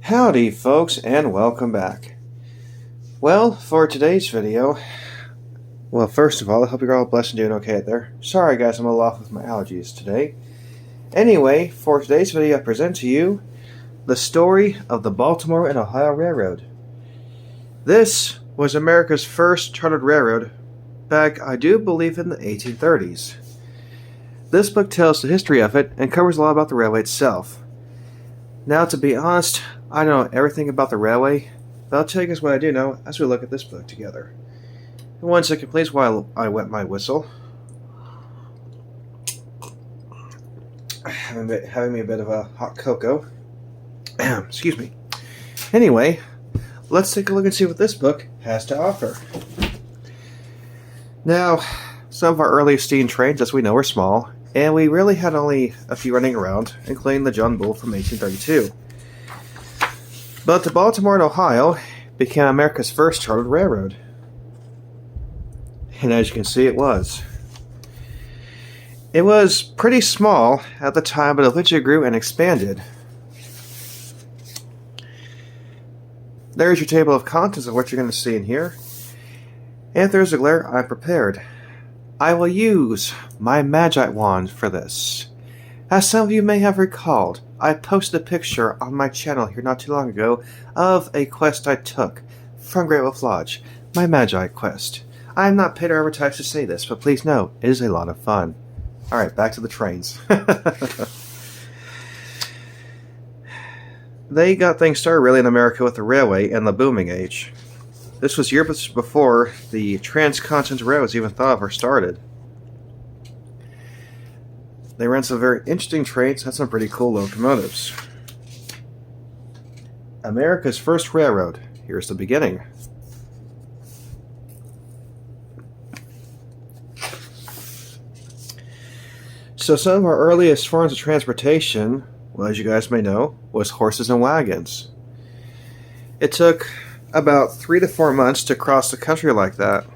Howdy folks and welcome back. Well, for today's video, first of all, I hope you're all blessed and doing okay out there. Sorry guys, I'm a little off with my allergies today. Anyway, for today's video I present to you the story of the Baltimore and Ohio Railroad. This was America's first chartered railroad back, I do believe, in the 1830s. This book tells the history of it and covers a lot about the railway itself. Now, to be honest, I don't know everything about the railway, but I'll tell you guys what I do know as we look at this book together. 1 second, please, while I wet my whistle. Having me a bit of a hot cocoa. Excuse me. Anyway, let's take a look and see what this book has to offer. Now, some of our earliest steam trains, as we know, were small, and we really had only a few running around, including the John Bull from 1832. But the Baltimore and Ohio became America's first chartered railroad. And as you can see, it was. It was pretty small at the time, but eventually grew and expanded. There's your table of contents of what you're going to see in here. And if there's a glare, I'm prepared. I will use my Magi wand for this. As some of you may have recalled, I posted a picture on my channel here not too long ago of a quest I took from Great Wolf Lodge, my Magi quest. I am not paid or advertised to say this, but please know, it is a lot of fun. Alright, back to the trains. They got things started really in America with the railway and the booming age. This was years before the transcontinental railway was even thought of or started. They ran some very interesting trains and had some pretty cool locomotives. America's first railroad. Here's the beginning. So some of our earliest forms of transportation, well, as you guys may know, was horses and wagons. It took about 3 to 4 months to cross the country like that.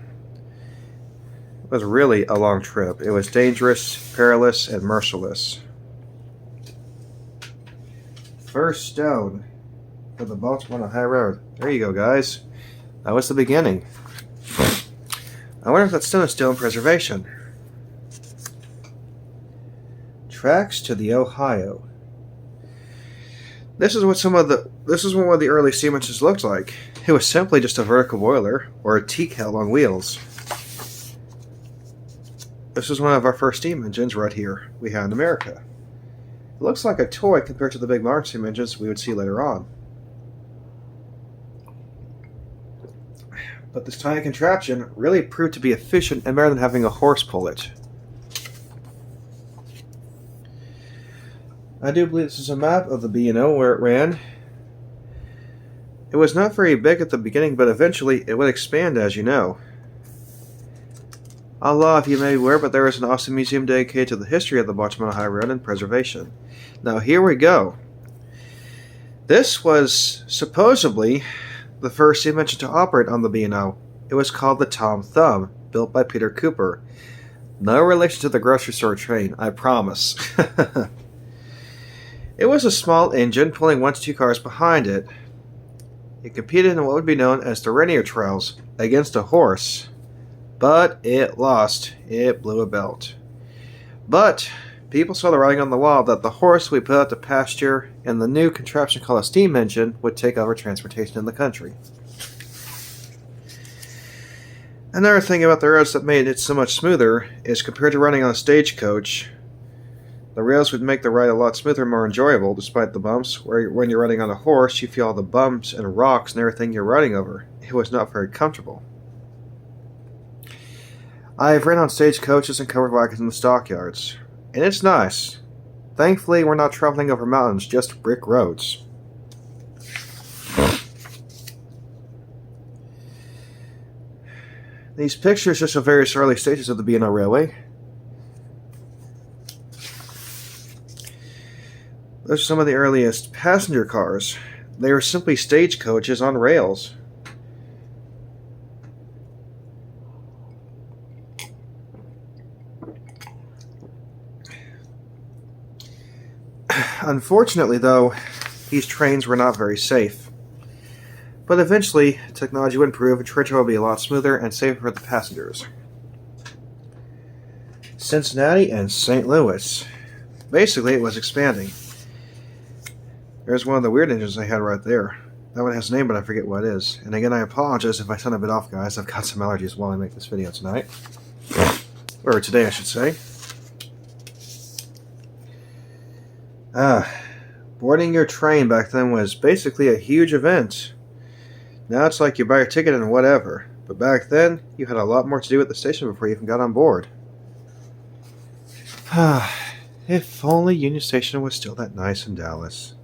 It was really a long trip. It was dangerous, perilous, and merciless. First stone for the Baltimore Ohio Railroad. There you go, guys. That was the beginning. I wonder if that stone is still in preservation. Tracks to the Ohio. This is what one of the early steam engines looked like. It was simply just a vertical boiler or a tea kettle on wheels. This is one of our first steam engines right here we had in America. It looks like a toy compared to the big modern steam engines we would see later on. But this tiny contraption really proved to be efficient and better than having a horse pull it. I do believe this is a map of the B&O where it ran. It was not very big at the beginning, but eventually it would expand, as you know. A lot of you may be aware, but there is an awesome museum dedicated to the history of the Baltimore Ohio Railroad and preservation. Now here we go. This was supposedly the first steam engine to operate on the B&O. It was called the Tom Thumb, built by Peter Cooper. No relation to the grocery store train, I promise. It was a small engine pulling 1 to 2 cars behind it. It competed in what would be known as the Rainier Trials against a horse, but it lost. It blew a belt. But people saw the writing on the wall that the horse would put out to pasture and the new contraption called a steam engine would take over transportation in the country. Another thing about the roads that made it so much smoother is compared to running on a stagecoach, the rails would make the ride a lot smoother and more enjoyable despite the bumps, where when you're riding on a horse you feel all the bumps and rocks and everything you're riding over. It was not very comfortable. I've ridden on stagecoaches and covered wagons in the stockyards, and it's nice. Thankfully we're not traveling over mountains, just brick roads. These pictures just show various early stages of the B&O Railway. Those are some of the earliest passenger cars. They were simply stagecoaches on rails. Unfortunately, though, these trains were not very safe. But eventually, technology would improve and train travel would be a lot smoother and safer for the passengers. Cincinnati and St. Louis. Basically, it was expanding. There's one of the weird engines I had right there. That one has a name, but I forget what it is. And again, I apologize if I sound a bit off, guys. I've got some allergies while I make this video tonight. Or today, I should say. Boarding your train back then was basically a huge event. Now it's like you buy your ticket and whatever. But back then, you had a lot more to do at the station before you even got on board. If only Union Station was still that nice in Dallas.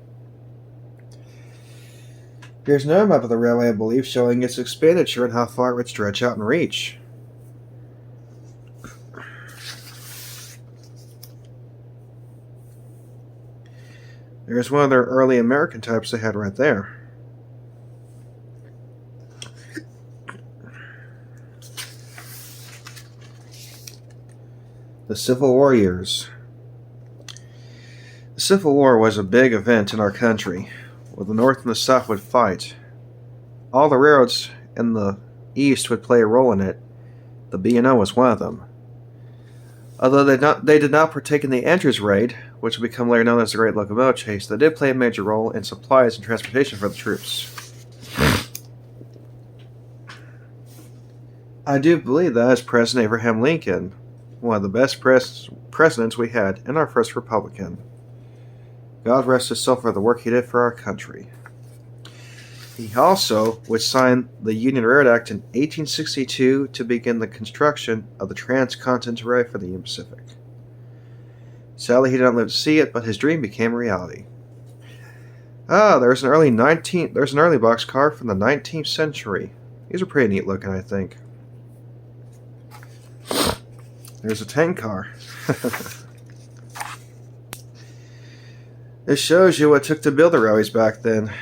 Here's another map of the railway, I believe, showing its expenditure and how far it would stretch out and reach. There's one of their early American types they had right there. The Civil War years. The Civil War was a big event in our country, where the North and the South would fight. All the railroads in the East would play a role in it. The B&O was one of them. Although they did not partake in the Andrews Raid, which would become later known as the Great Locomotive Chase, they did play a major role in supplies and transportation for the troops. I do believe that is President Abraham Lincoln, one of the best presidents we had in our first Republican. God rest his soul for the work he did for our country. He also would sign the Union Railroad Act in 1862 to begin the construction of the Transcontinental Railway for the Union Pacific. Sadly, he did not live to see it, but his dream became reality. There's an early boxcar from the 19th century. These are pretty neat looking, I think. There's a tank car. This shows you what it took to build the railways back then.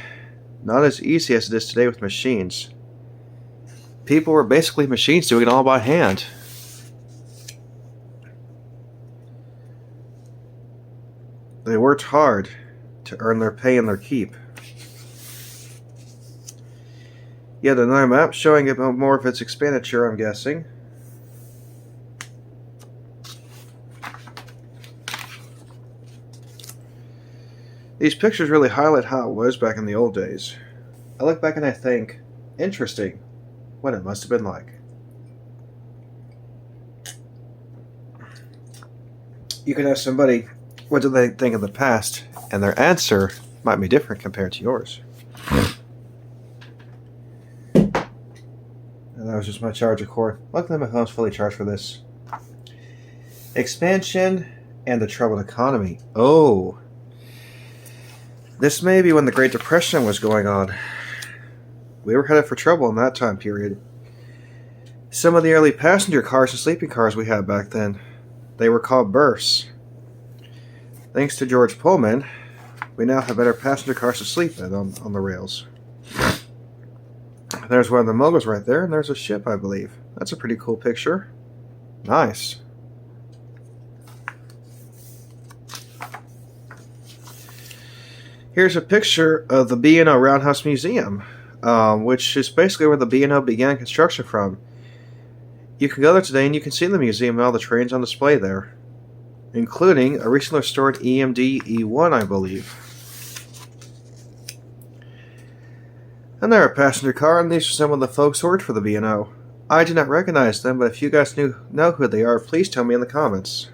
Not as easy as it is today with machines. People were basically machines doing it all by hand. They worked hard to earn their pay and their keep. Yet another map showing a bit more of its expenditure, I'm guessing. These pictures really highlight how it was back in the old days. I look back and I think, interesting, what it must have been like. You can ask somebody, what do they think of the past? And their answer might be different compared to yours. And that was just my charger cord. Luckily my phone's fully charged for this. Expansion and the troubled economy. Oh. This may be when the Great Depression was going on. We were headed for trouble in that time period. Some of the early passenger cars and sleeping cars we had back then, they were called berths. Thanks to George Pullman, we now have better passenger cars to sleep in on the rails. There's one of the moguls right there, and there's a ship, I believe. That's a pretty cool picture. Nice. Here's a picture of the B&O Roundhouse Museum, which is basically where the B&O began construction from. You can go there today and you can see the museum and all the trains on display there, including a recently restored EMD E1, I believe. Another passenger car, and these are some of the folks who worked for the B&O. I do not recognize them, but if you guys know who they are, please tell me in the comments.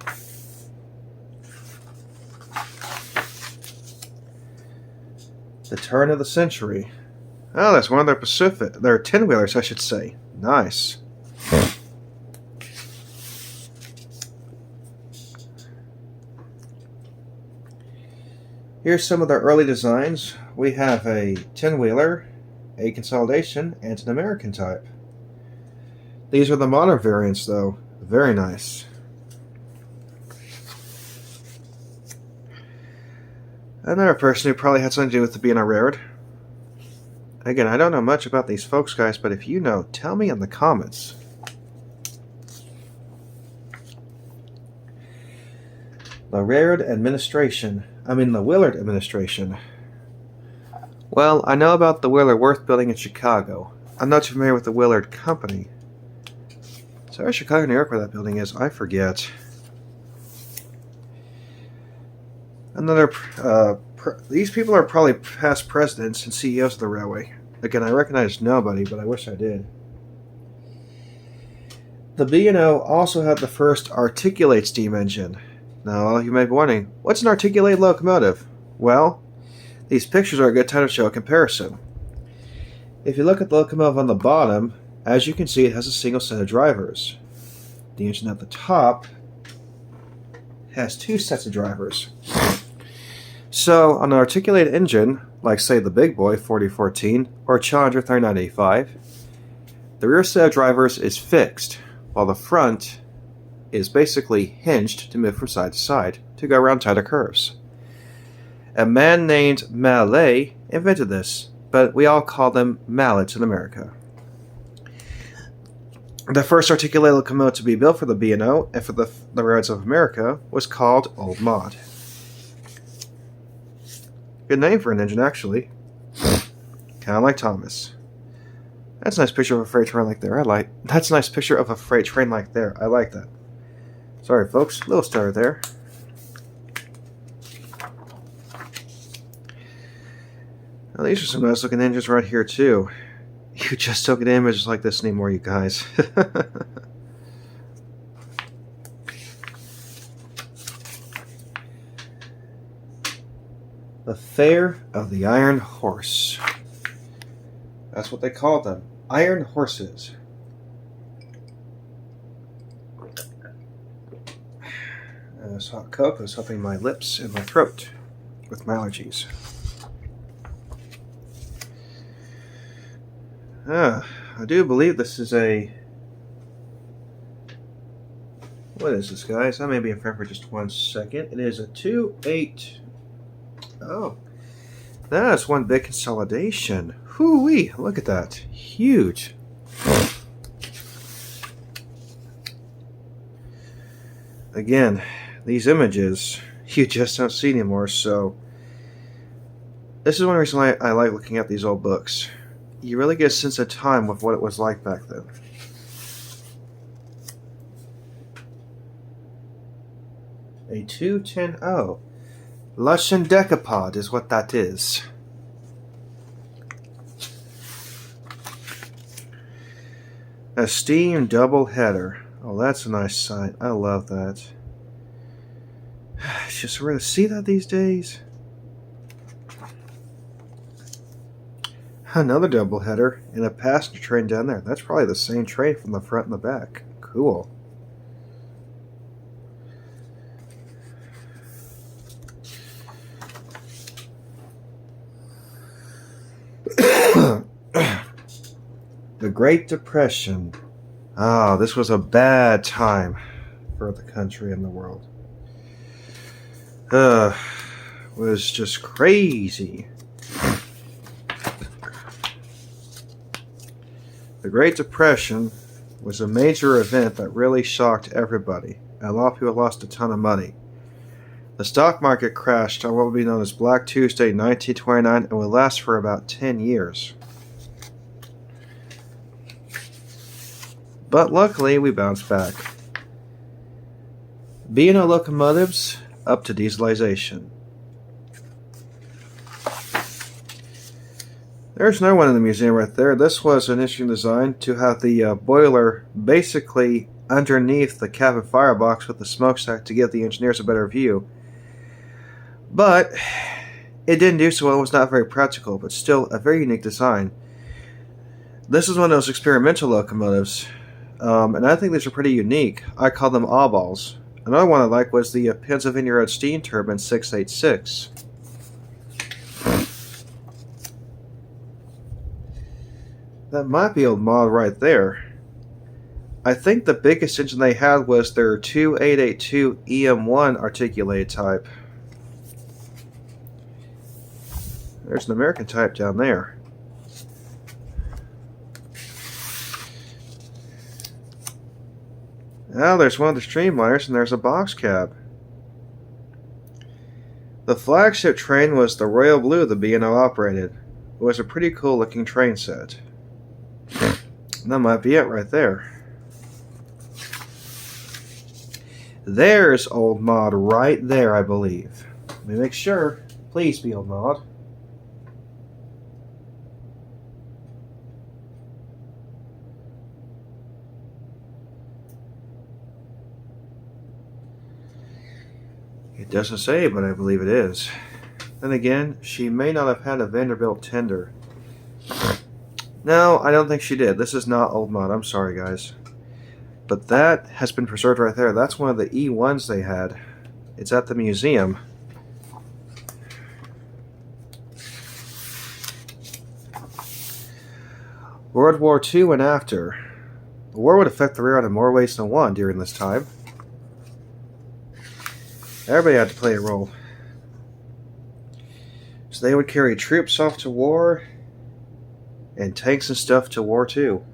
The turn of the century. Oh, that's one of their their 10-wheelers, I should say. Nice. Here's some of their early designs. We have a 10-wheeler, a consolidation, and an American type. These are the modern variants, though. Very nice. Another person who probably had something to do with the B&O Railroad. Again, I don't know much about these folks, guys, but if you know, tell me in the comments. The Willard administration. Well, I know about the Willard Worth building in Chicago. I'm not too familiar with the Willard Company. Sorry, Chicago, New York, where that building is, I forget. Another, these people are probably past presidents and CEOs of the railway. Again, I recognize nobody, but I wish I did. The B&O also had the first articulate steam engine. Now, you may be wondering, what's an articulated locomotive? Well, these pictures are a good time to show a comparison. If you look at the locomotive on the bottom, as you can see, it has a single set of drivers. The engine at the top has two sets of drivers. So, on an articulated engine, like say the Big Boy 4014 or Challenger 3985, the rear set of drivers is fixed, while the front is basically hinged to move from side to side to go around tighter curves. A man named Mallet invented this, but we all call them mallets in America. The first articulated locomotive to be built for the B&O and for the railroads of America was called Old Maud. Good name for an engine, actually. Kind of like Thomas. That's a nice picture of a freight train like there. That's a nice picture of a freight train like there. I like that. Sorry, folks. Little stutter there. Now, these are some nice looking engines right here, too. You just don't get images like this anymore, you guys. The Fair of the Iron Horse. That's what they called them. Iron horses. This hot Coke is helping my lips and my throat with my allergies. I do believe this is a... What is this, guys? I may be in front for just 1 second. It is a 2.8... Oh, that's one big consolidation. Hoo-wee, look at that. Huge. Again, these images you just don't see anymore, so this is one reason why I like looking at these old books. You really get a sense of time with what it was like back then. A 210. Lushan Decapod is what that is. A steam double header. Oh, that's a nice sight. I love that. It's just rare to see that these days. Another double header and a passenger train down there. That's probably the same train from the front and the back. Cool. The Great Depression. This was a bad time for the country and the world. Was just crazy. The Great Depression was a major event that really shocked everybody, and a lot of people lost a ton of money. The stock market crashed on what would be known as Black Tuesday 1929 and would last for about 10 years. But luckily, we bounced back. B&O locomotives up to dieselization. There's no one in the museum right there. This was an interesting design to have the boiler basically underneath the cabin firebox with the smokestack to give the engineers a better view. But it didn't do so well. It was not very practical, but still a very unique design. This is one of those experimental locomotives, and I think these are pretty unique. I call them oddballs. Another one I like was the Pennsylvania Road Steam Turbine 686. That might be Old Maud right there. I think the biggest engine they had was their 2882 EM1 articulated type. There's an American type down there. Now there's one of the streamliners and there's a box cab. The flagship train was the Royal Blue the B&O operated. It was a pretty cool looking train set. That might be it right there. There's Old Mod right there, I believe. Let me make sure. Please be Old Mod. It doesn't say, but I believe it is. Then again, she may not have had a Vanderbilt tender. No, I don't think she did. This is not Old Mod. I'm sorry, guys. But that has been preserved right there. That's one of the E1s they had. It's at the museum. World War II and after. The war would affect the railroad in more ways than one during this time. Everybody had to play a role. So they would carry troops off to war and tanks and stuff to war too.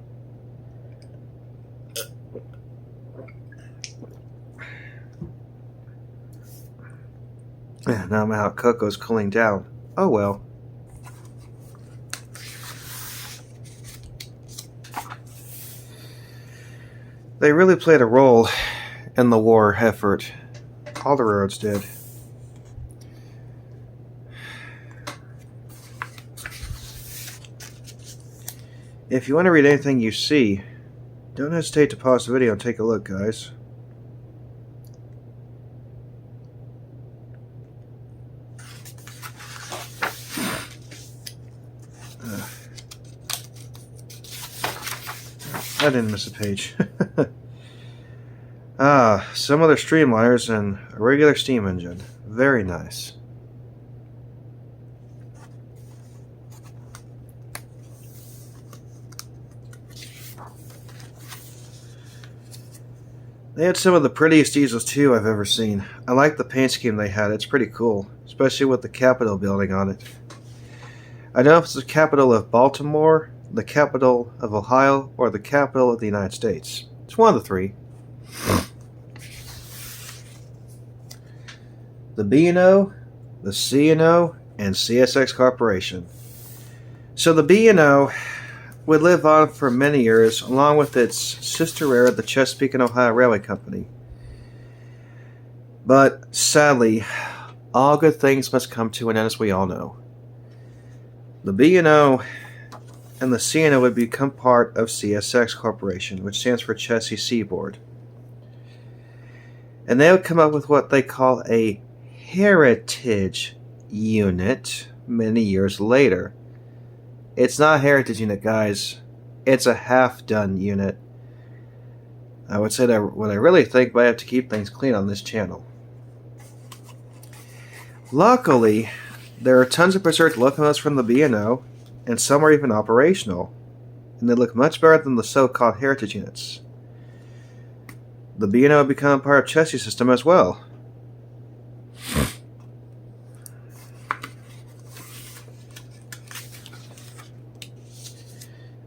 Now my hot cocoa's cooling down. Oh well. They really played a role in the war effort. All the railroads did. If you want to read anything you see, don't hesitate to pause the video and take a look, guys. I didn't miss a page. Some other streamliners and a regular steam engine. Very nice. They had some of the prettiest diesels too I've ever seen. I like the paint scheme they had. It's pretty cool, especially with the Capitol building on it. I don't know if it's the capital of Baltimore, the capital of Ohio, or the capital of the United States. It's one of the three. The B&O, the C&O, and CSX Corporation. So the B&O would live on for many years, along with its sister railroad, the Chesapeake and Ohio Railway Company. But sadly, all good things must come to an end, as we all know. The B&O and the C&O would become part of CSX Corporation, which stands for Chessie Seaboard. And they would come up with what they call a heritage unit many years later. It's not a heritage unit, guys. It's a half-done unit. I would say that what I really think, but I have to keep things clean on this channel. Luckily, there are tons of preserved locomotives from the B&O, and some are even operational, and they look much better than the so-called heritage units. The B&O would become part of Chessie's system as well.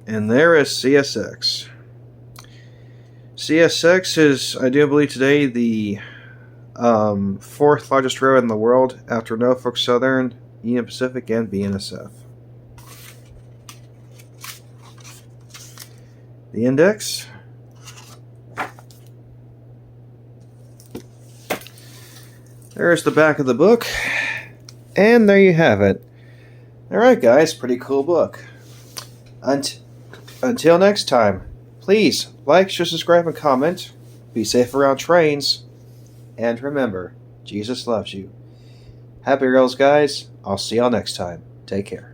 And there is CSX. CSX is, I do believe today, the fourth largest railroad in the world after Norfolk Southern, Union Pacific, and BNSF. The index. There's the back of the book. And there you have it. Alright guys, pretty cool book. Until next time, please like, share, subscribe, and comment. Be safe around trains. And remember, Jesus loves you. Happy rails, guys. I'll see y'all next time. Take care.